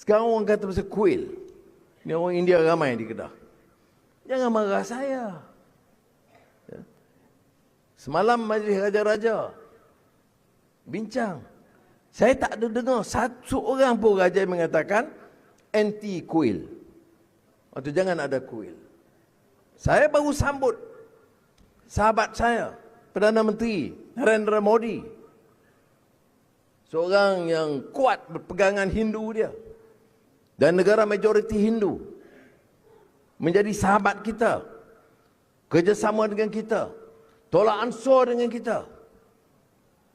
Sekarang orang kata pasal kuil. Ni orang India ramai di Kedah. Jangan marah saya. Ya. Semalam majlis raja-raja bincang. Saya tak ada dengar satu orang pun raja yang mengatakan anti kuil. Atau jangan ada kuil. Saya baru sambut sahabat saya, Perdana Menteri Narendra Modi. Seorang yang kuat berpegangan Hindu dia. Dan negara majoriti Hindu. Menjadi sahabat kita. Kerjasama dengan kita. Tolak ansur dengan kita.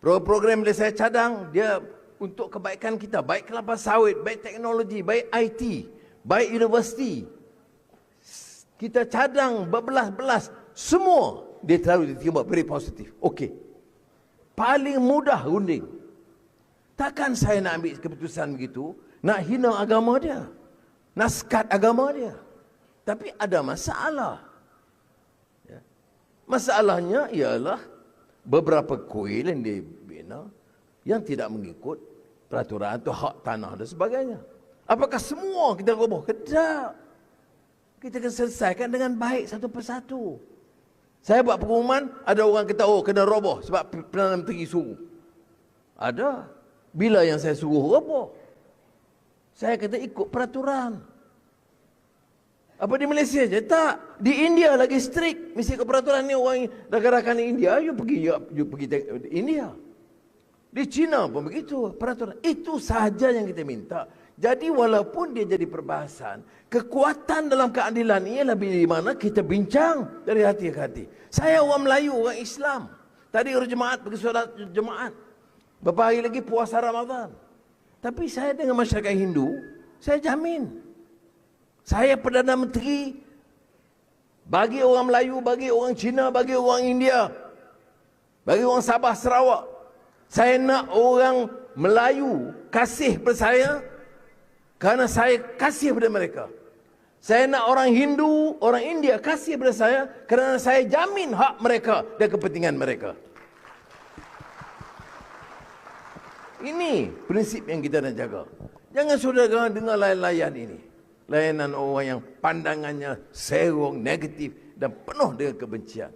Program yang saya cadang, dia untuk kebaikan kita. Baik kelapa sawit, baik teknologi, baik IT, baik universiti. Kita cadang berbelas-belas. Semua dia selalu diterima very positif. Okey. Paling mudah runding. Takkan saya nak ambil keputusan begitu, nak hina agama dia, nak sekat agama dia. Tapi ada masalah. Ya. Masalahnya ialah beberapa kuil yang dibina yang tidak mengikut peraturan atau hak tanah dan sebagainya. Apakah semua kita roboh? Tidak. Kita akan selesaikan dengan baik satu persatu. Saya buat pengumuman, ada orang kata, oh kena roboh sebab Perdana Menteri suruh. Ada. Bila yang saya suruh roboh? Saya kata ikut peraturan. Apa di Malaysia je? Tak. Di India lagi strict. Mesti ikut peraturan ni orang rakan-rakan di India, you pergi India. Di China pun begitu peraturan. Itu sahaja yang kita minta. Jadi walaupun dia jadi perbahasan, kekuatan dalam keadilan ialah di mana kita bincang dari hati ke hati. Saya orang Melayu, orang Islam. Tadi orang jemaat pergi solat jemaat. Beberapa hari lagi puasa Ramadan. Tapi saya dengan masyarakat Hindu, saya jamin. Saya Perdana Menteri bagi orang Melayu, bagi orang Cina, bagi orang India, bagi orang Sabah, Sarawak. Saya nak orang Melayu kasih kepada saya kerana saya kasih kepada mereka. Saya nak orang Hindu, orang India kasih kepada saya kerana saya jamin hak mereka dan kepentingan mereka. Ini prinsip yang kita nak jaga. Jangan saudara dengar layan-layan ini. Layanan orang yang pandangannya serong, negatif dan penuh dengan kebencian.